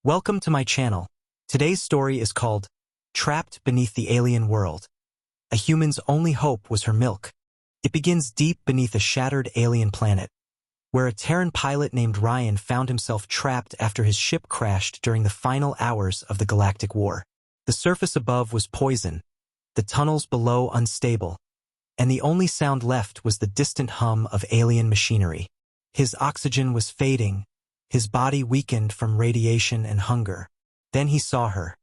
Welcome to my channel. Today's story is called Trapped Beneath the Alien World. A human's only hope was her milk. It begins deep beneath a shattered alien planet, where a Terran pilot named Ryan found himself trapped after his ship crashed during the final hours of the Galactic War. The surface above was poison, the tunnels below unstable, and the only sound left was the distant hum of alien machinery. His oxygen was fading, his body weakened from radiation and hunger. Then he saw her,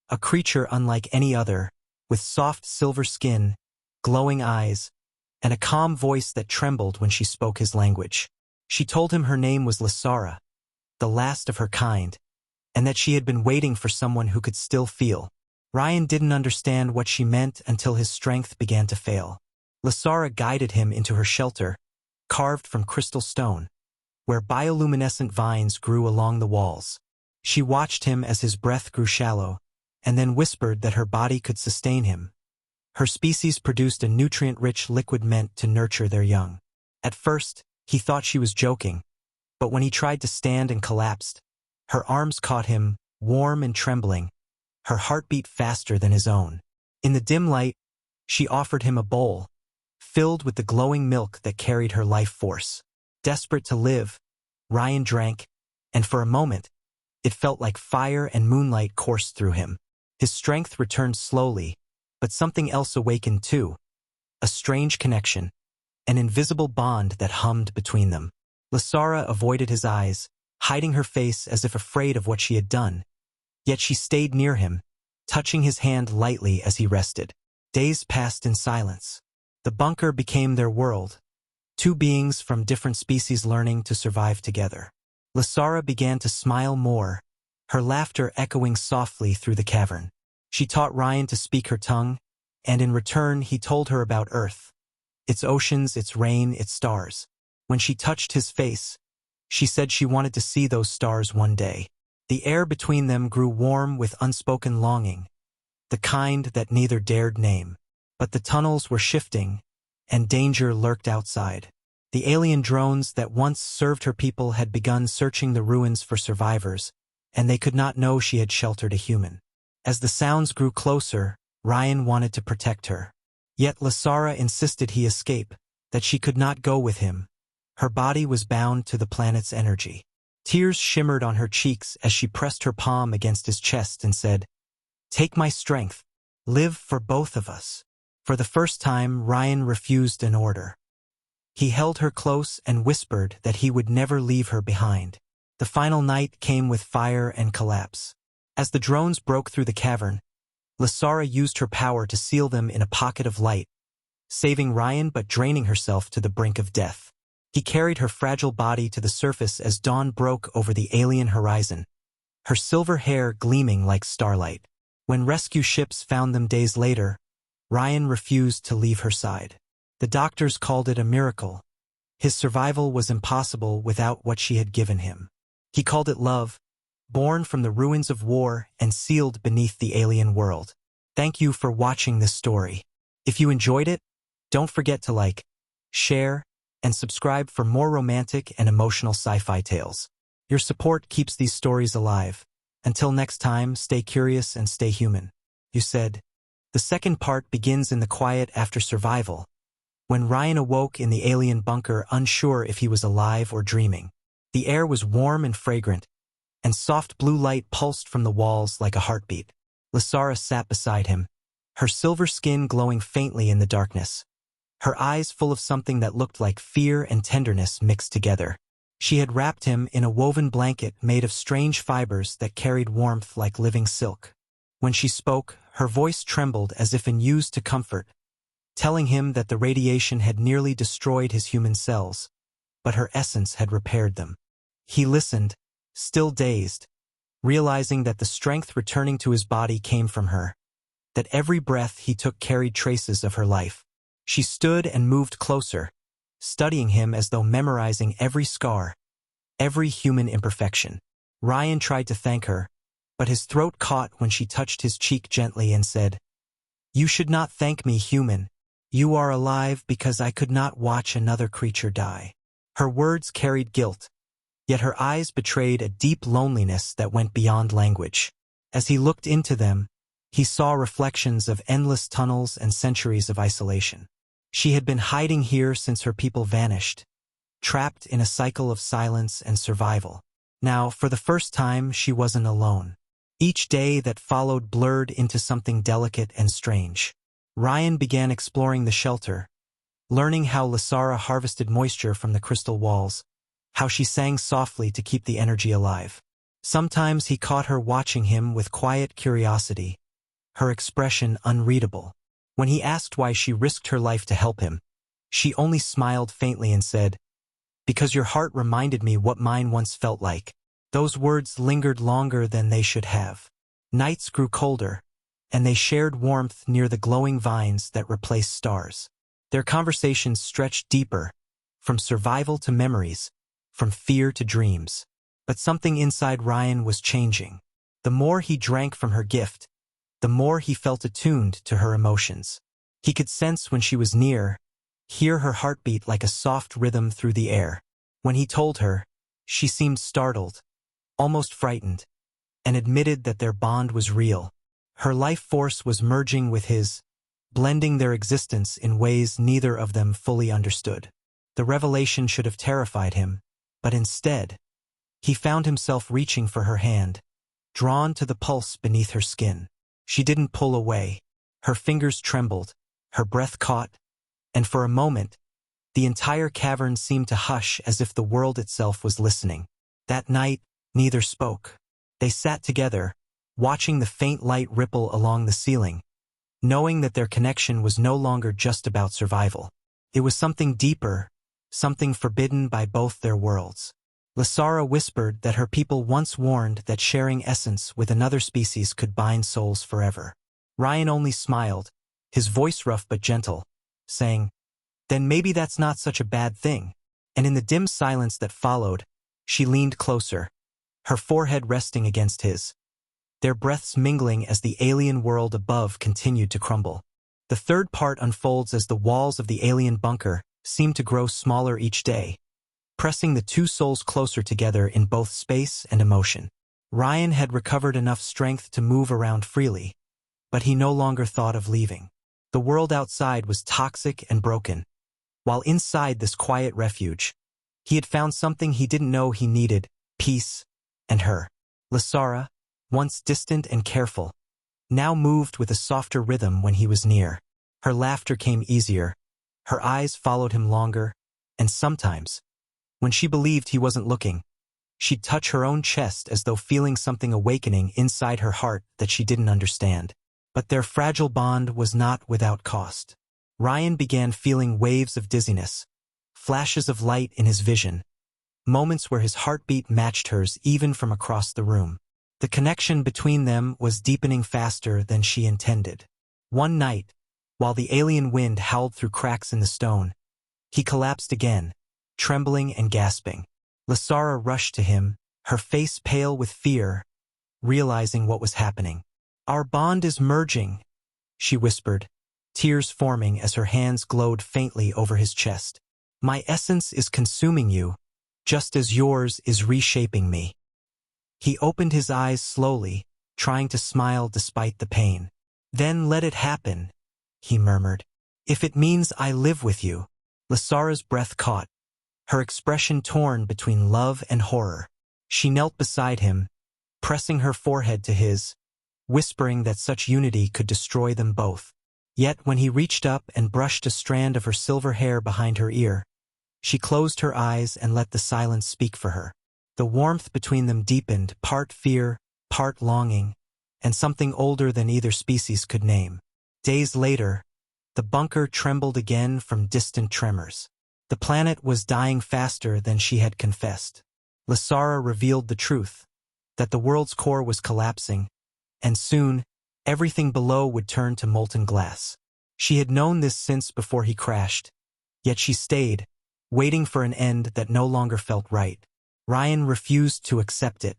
a creature unlike any other, with soft silver skin, glowing eyes, and a calm voice that trembled when she spoke his language. She told him her name was Lasara, the last of her kind, and that she had been waiting for someone who could still feel. Ryan didn't understand what she meant until his strength began to fail. Lasara guided him into her shelter, carved from crystal stone, where bioluminescent vines grew along the walls. She watched him as his breath grew shallow, and then whispered that her body could sustain him. Her species produced a nutrient-rich liquid meant to nurture their young. At first, he thought she was joking, but when he tried to stand and collapsed, her arms caught him, warm and trembling, her heartbeat faster than his own. In the dim light, she offered him a bowl, filled with the glowing milk that carried her life force. Desperate to live, Ryan drank, and for a moment, it felt like fire and moonlight coursed through him. His strength returned slowly, but something else awakened too. A strange connection, an invisible bond that hummed between them. Lasara avoided his eyes, hiding her face as if afraid of what she had done. Yet she stayed near him, touching his hand lightly as he rested. Days passed in silence. The bunker became their world, two beings from different species learning to survive together. Lasara began to smile more, her laughter echoing softly through the cavern. She taught Ryan to speak her tongue, and in return he told her about Earth, its oceans, its rain, its stars. When she touched his face, she said she wanted to see those stars one day. The air between them grew warm with unspoken longing, the kind that neither dared name. But the tunnels were shifting, and danger lurked outside. The alien drones that once served her people had begun searching the ruins for survivors, and they could not know she had sheltered a human. As the sounds grew closer, Ryan wanted to protect her. Yet Lasara insisted he escape, that she could not go with him. Her body was bound to the planet's energy. Tears shimmered on her cheeks as she pressed her palm against his chest and said, "Take my strength. Live for both of us." For the first time, Ryan refused an order. He held her close and whispered that he would never leave her behind. The final night came with fire and collapse. As the drones broke through the cavern, Lasara used her power to seal them in a pocket of light, saving Ryan but draining herself to the brink of death. He carried her fragile body to the surface as dawn broke over the alien horizon, her silver hair gleaming like starlight. When rescue ships found them days later, Ryan refused to leave her side. The doctors called it a miracle. His survival was impossible without what she had given him. He called it love, born from the ruins of war and sealed beneath the alien world. Thank you for watching this story. If you enjoyed it, don't forget to like, share, and subscribe for more romantic and emotional sci-fi tales. Your support keeps these stories alive. Until next time, stay curious and stay human. You said. The second part begins in the quiet after survival, when Ryan awoke in the alien bunker unsure if he was alive or dreaming. The air was warm and fragrant, and soft blue light pulsed from the walls like a heartbeat. Lasara sat beside him, her silver skin glowing faintly in the darkness, her eyes full of something that looked like fear and tenderness mixed together. She had wrapped him in a woven blanket made of strange fibers that carried warmth like living silk. When she spoke, her voice trembled as if used to comfort, telling him that the radiation had nearly destroyed his human cells, but her essence had repaired them. He listened, still dazed, realizing that the strength returning to his body came from her, that every breath he took carried traces of her life. She stood and moved closer, studying him as though memorizing every scar, every human imperfection. Ryan tried to thank her, but his throat caught when she touched his cheek gently and said, "You should not thank me, human. You are alive because I could not watch another creature die." Her words carried guilt, yet her eyes betrayed a deep loneliness that went beyond language. As he looked into them, he saw reflections of endless tunnels and centuries of isolation. She had been hiding here since her people vanished, trapped in a cycle of silence and survival. Now, for the first time, she wasn't alone. Each day that followed blurred into something delicate and strange. Ryan began exploring the shelter, learning how Lasara harvested moisture from the crystal walls, how she sang softly to keep the energy alive. Sometimes he caught her watching him with quiet curiosity, her expression unreadable. When he asked why she risked her life to help him, she only smiled faintly and said, "Because your heart reminded me what mine once felt like." Those words lingered longer than they should have. Nights grew colder, and they shared warmth near the glowing vines that replaced stars. Their conversations stretched deeper, from survival to memories, from fear to dreams. But something inside Ryan was changing. The more he drank from her gift, the more he felt attuned to her emotions. He could sense when she was near, hear her heartbeat like a soft rhythm through the air. When he told her, she seemed startled, almost frightened, and admitted that their bond was real. Her life force was merging with his, blending their existence in ways neither of them fully understood. The revelation should have terrified him, but instead, he found himself reaching for her hand, drawn to the pulse beneath her skin. She didn't pull away. Her fingers trembled, her breath caught, and for a moment, the entire cavern seemed to hush as if the world itself was listening. That night, neither spoke. They sat together, watching the faint light ripple along the ceiling, knowing that their connection was no longer just about survival. It was something deeper, something forbidden by both their worlds. Lasara whispered that her people once warned that sharing essence with another species could bind souls forever. Ryan only smiled, his voice rough but gentle, saying, "Then maybe that's not such a bad thing." And in the dim silence that followed, she leaned closer, her forehead resting against his, their breaths mingling as the alien world above continued to crumble. The third part unfolds as the walls of the alien bunker seem to grow smaller each day, pressing the two souls closer together in both space and emotion. Ryan had recovered enough strength to move around freely, but he no longer thought of leaving. The world outside was toxic and broken, while inside this quiet refuge, he had found something he didn't know he needed: peace and her. Lasara, once distant and careful, now moved with a softer rhythm when he was near. Her laughter came easier, her eyes followed him longer, and sometimes, when she believed he wasn't looking, she'd touch her own chest as though feeling something awakening inside her heart that she didn't understand. But their fragile bond was not without cost. Ryan began feeling waves of dizziness, flashes of light in his vision, moments where his heartbeat matched hers even from across the room. The connection between them was deepening faster than she intended. One night, while the alien wind howled through cracks in the stone, he collapsed again, trembling and gasping. Lasara rushed to him, her face pale with fear, realizing what was happening. "Our bond is merging," she whispered, tears forming as her hands glowed faintly over his chest. "My essence is consuming you, just as yours is reshaping me." He opened his eyes slowly, trying to smile despite the pain. "Then let it happen," he murmured. "If it means I live with you." Lasara's breath caught, her expression torn between love and horror. She knelt beside him, pressing her forehead to his, whispering that such unity could destroy them both. Yet when he reached up and brushed a strand of her silver hair behind her ear, she closed her eyes and let the silence speak for her. The warmth between them deepened, part fear, part longing, and something older than either species could name. Days later, the bunker trembled again from distant tremors. The planet was dying faster than she had confessed. Lasara revealed the truth, that the world's core was collapsing, and soon, everything below would turn to molten glass. She had known this since before he crashed, yet she stayed, waiting for an end that no longer felt right. Ryan refused to accept it.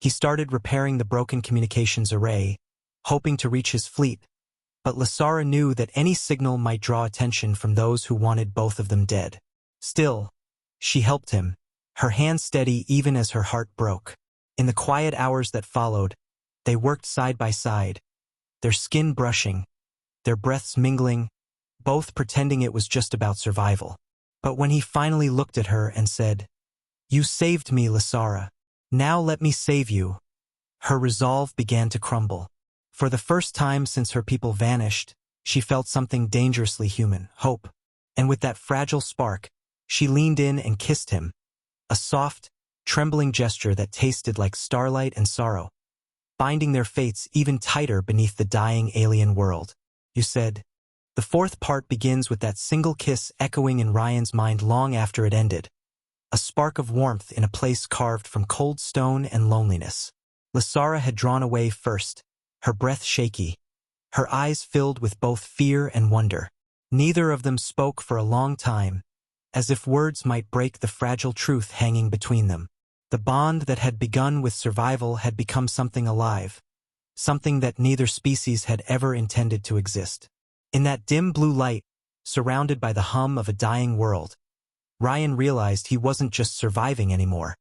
He started repairing the broken communications array, hoping to reach his fleet, but Lasara knew that any signal might draw attention from those who wanted both of them dead. Still, she helped him, her hand steady even as her heart broke. In the quiet hours that followed, they worked side by side, their skin brushing, their breaths mingling, both pretending it was just about survival. But when he finally looked at her and said, "You saved me, Lasara. Now let me save you," her resolve began to crumble. For the first time since her people vanished, she felt something dangerously human, hope. And with that fragile spark, she leaned in and kissed him, a soft, trembling gesture that tasted like starlight and sorrow, binding their fates even tighter beneath the dying alien world. You said. The fourth part begins with that single kiss echoing in Ryan's mind long after it ended, a spark of warmth in a place carved from cold stone and loneliness. Lasara had drawn away first, her breath shaky, her eyes filled with both fear and wonder. Neither of them spoke for a long time, as if words might break the fragile truth hanging between them. The bond that had begun with survival had become something alive, something that neither species had ever intended to exist. In that dim blue light, surrounded by the hum of a dying world, Ryan realized he wasn't just surviving anymore.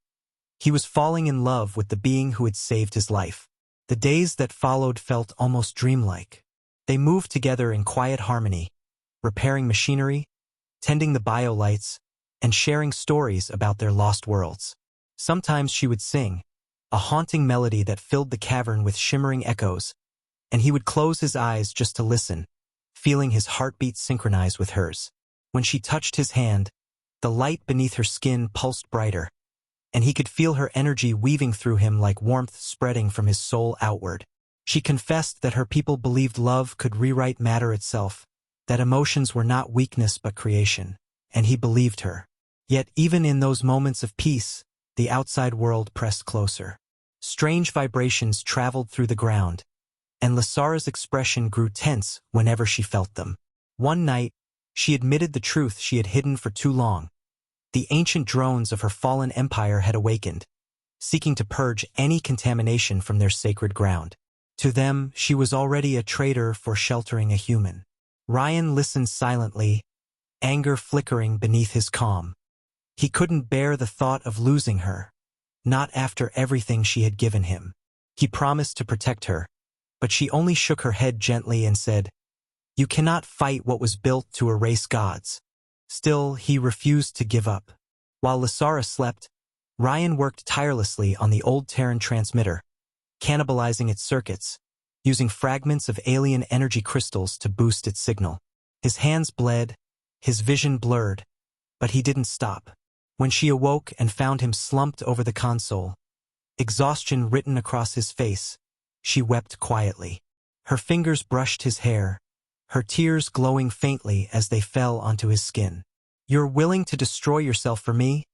He was falling in love with the being who had saved his life. The days that followed felt almost dreamlike. They moved together in quiet harmony, repairing machinery, tending the biolights, and sharing stories about their lost worlds. Sometimes she would sing, a haunting melody that filled the cavern with shimmering echoes, and he would close his eyes just to listen, feeling his heartbeat synchronize with hers. When she touched his hand, the light beneath her skin pulsed brighter, and he could feel her energy weaving through him like warmth spreading from his soul outward. She confessed that her people believed love could rewrite matter itself, that emotions were not weakness but creation, and he believed her. Yet even in those moments of peace, the outside world pressed closer. Strange vibrations traveled through the ground, and Lasara's expression grew tense whenever she felt them. One night, she admitted the truth she had hidden for too long. The ancient drones of her fallen empire had awakened, seeking to purge any contamination from their sacred ground. To them, she was already a traitor for sheltering a human. Ryan listened silently, anger flickering beneath his calm. He couldn't bear the thought of losing her, not after everything she had given him. He promised to protect her, but she only shook her head gently and said, "You cannot fight what was built to erase gods." Still, he refused to give up. While Lasara slept, Ryan worked tirelessly on the old Terran transmitter, cannibalizing its circuits, using fragments of alien energy crystals to boost its signal. His hands bled, his vision blurred, but he didn't stop. When she awoke and found him slumped over the console, exhaustion written across his face, she wept quietly. Her fingers brushed his hair, her tears glowing faintly as they fell onto his skin. "You're willing to destroy yourself for me?"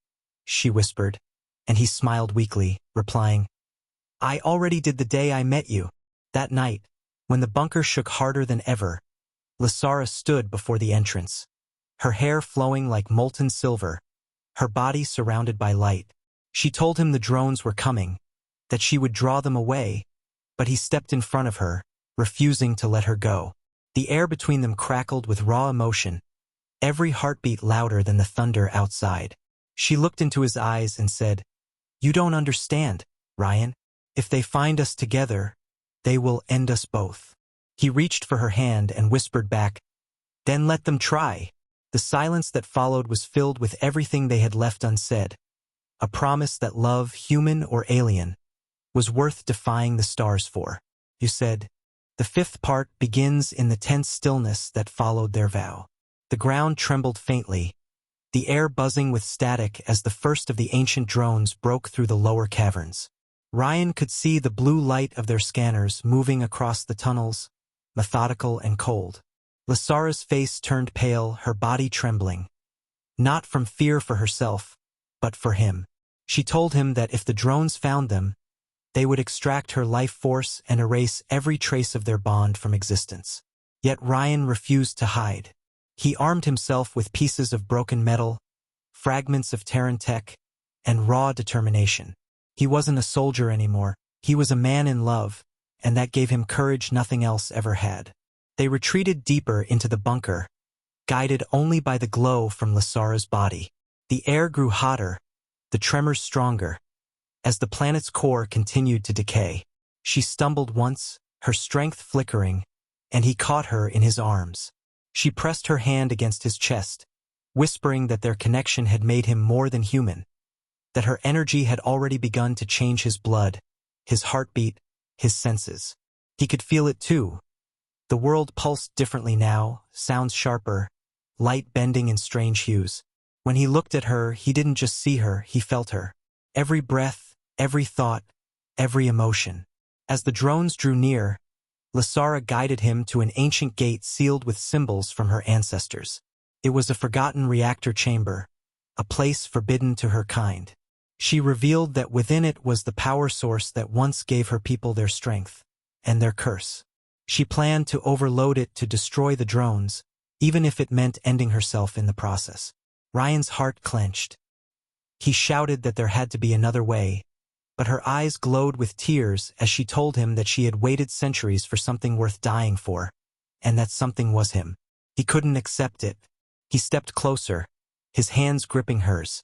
she whispered, and he smiled weakly, replying, "I already did the day I met you." That night, when the bunker shook harder than ever, Lasara stood before the entrance, her hair flowing like molten silver, her body surrounded by light. She told him the drones were coming, that she would draw them away, but he stepped in front of her, refusing to let her go. The air between them crackled with raw emotion, every heartbeat louder than the thunder outside. She looked into his eyes and said, "You don't understand, Ryan. If they find us together, they will end us both." He reached for her hand and whispered back, "Then let them try." The silence that followed was filled with everything they had left unsaid, a promise that love, human or alien, was worth defying the stars for. You said. The fifth part begins in the tense stillness that followed their vow. The ground trembled faintly, the air buzzing with static as the first of the ancient drones broke through the lower caverns. Ryan could see the blue light of their scanners moving across the tunnels, methodical and cold. Lasara's face turned pale, her body trembling, not from fear for herself, but for him. She told him that if the drones found them, they would extract her life force and erase every trace of their bond from existence. Yet Ryan refused to hide. He armed himself with pieces of broken metal, fragments of Terran tech, and raw determination. He wasn't a soldier anymore, he was a man in love, and that gave him courage nothing else ever had. They retreated deeper into the bunker, guided only by the glow from Lasara's body. The air grew hotter, the tremors stronger, as the planet's core continued to decay. She stumbled once, her strength flickering, and he caught her in his arms. She pressed her hand against his chest, whispering that their connection had made him more than human, that her energy had already begun to change his blood, his heartbeat, his senses. He could feel it too. The world pulsed differently now, sounds sharper, light bending in strange hues. When he looked at her, he didn't just see her, he felt her. Every breath, every thought, every emotion. As the drones drew near, Lasara guided him to an ancient gate sealed with symbols from her ancestors. It was a forgotten reactor chamber, a place forbidden to her kind. She revealed that within it was the power source that once gave her people their strength and their curse. She planned to overload it to destroy the drones, even if it meant ending herself in the process. Ryan's heart clenched. He shouted that there had to be another way, but her eyes glowed with tears as she told him that she had waited centuries for something worth dying for, and that something was him. He couldn't accept it. He stepped closer, his hands gripping hers,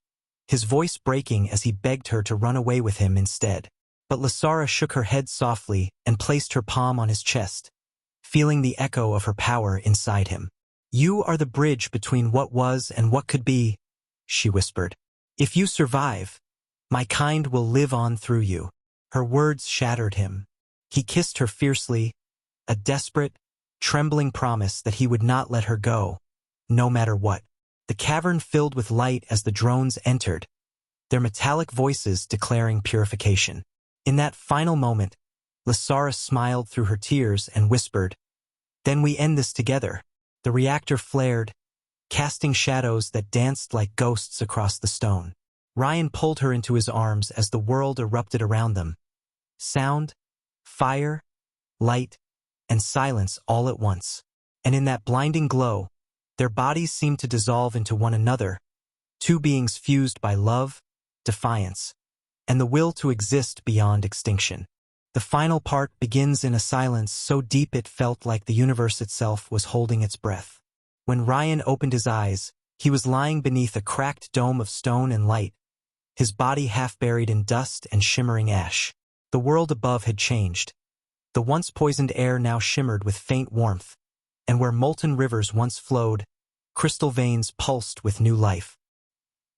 his voice breaking as he begged her to run away with him instead. But Lasara shook her head softly and placed her palm on his chest, feeling the echo of her power inside him. "You are the bridge between what was and what could be," she whispered. "If you survive, my kind will live on through you." Her words shattered him. He kissed her fiercely, a desperate, trembling promise that he would not let her go, no matter what. The cavern filled with light as the drones entered, their metallic voices declaring purification. In that final moment, Lasara smiled through her tears and whispered, "Then we end this together." The reactor flared, casting shadows that danced like ghosts across the stone. Ryan pulled her into his arms as the world erupted around them. Sound, fire, light, and silence all at once. And in that blinding glow, their bodies seemed to dissolve into one another, two beings fused by love, defiance, and the will to exist beyond extinction. The final part begins in a silence so deep it felt like the universe itself was holding its breath. When Ryan opened his eyes, he was lying beneath a cracked dome of stone and light, his body half buried in dust and shimmering ash. The world above had changed. The once poisoned air now shimmered with faint warmth, and where molten rivers once flowed, crystal veins pulsed with new life.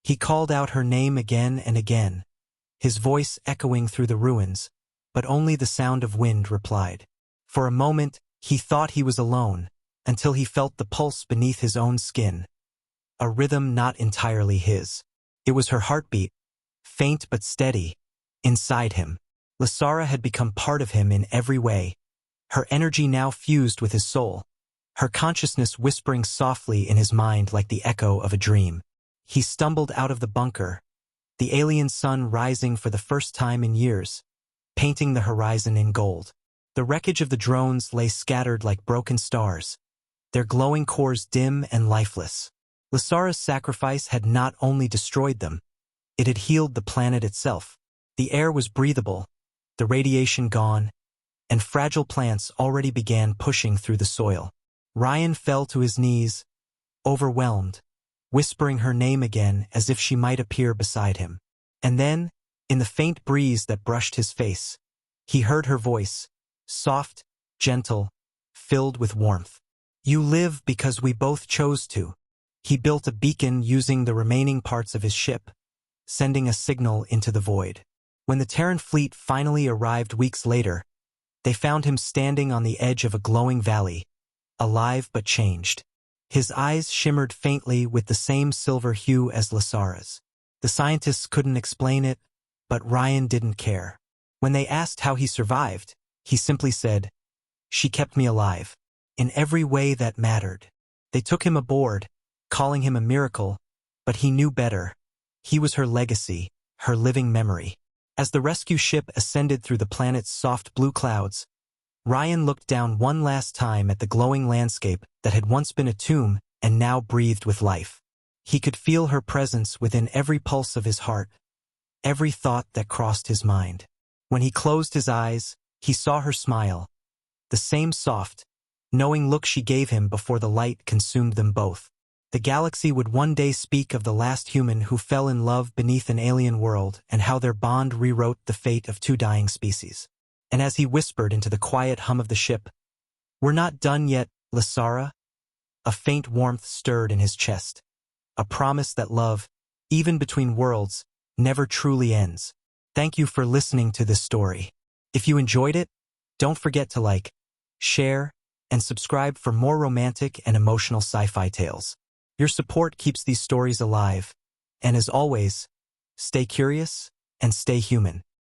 He called out her name again and again, his voice echoing through the ruins, but only the sound of wind replied. For a moment, he thought he was alone, until he felt the pulse beneath his own skin, a rhythm not entirely his. It was her heartbeat, faint but steady, inside him. Lasara had become part of him in every way, her energy now fused with his soul, her consciousness whispering softly in his mind like the echo of a dream. He stumbled out of the bunker, the alien sun rising for the first time in years, painting the horizon in gold. The wreckage of the drones lay scattered like broken stars, their glowing cores dim and lifeless. Lasara's sacrifice had not only destroyed them, it had healed the planet itself. The air was breathable, the radiation gone, and fragile plants already began pushing through the soil. Ryan fell to his knees, overwhelmed, whispering her name again as if she might appear beside him. And then, in the faint breeze that brushed his face, he heard her voice, soft, gentle, filled with warmth. "You live because we both chose to." He built a beacon using the remaining parts of his ship, sending a signal into the void. When the Terran fleet finally arrived weeks later, they found him standing on the edge of a glowing valley, alive but changed. His eyes shimmered faintly with the same silver hue as Lasara's. The scientists couldn't explain it, but Ryan didn't care. When they asked how he survived, he simply said, "She kept me alive, in every way that mattered." They took him aboard, calling him a miracle, but he knew better. He was her legacy, her living memory. As the rescue ship ascended through the planet's soft blue clouds, Ryan looked down one last time at the glowing landscape that had once been a tomb and now breathed with life. He could feel her presence within every pulse of his heart, every thought that crossed his mind. When he closed his eyes, he saw her smile, the same soft, knowing look she gave him before the light consumed them both. The galaxy would one day speak of the last human who fell in love beneath an alien world and how their bond rewrote the fate of two dying species. And as he whispered into the quiet hum of the ship, "We're not done yet, Lasara," a faint warmth stirred in his chest, a promise that love, even between worlds, never truly ends. Thank you for listening to this story. If you enjoyed it, don't forget to like, share, and subscribe for more romantic and emotional sci-fi tales. Your support keeps these stories alive, and as always, stay curious and stay human.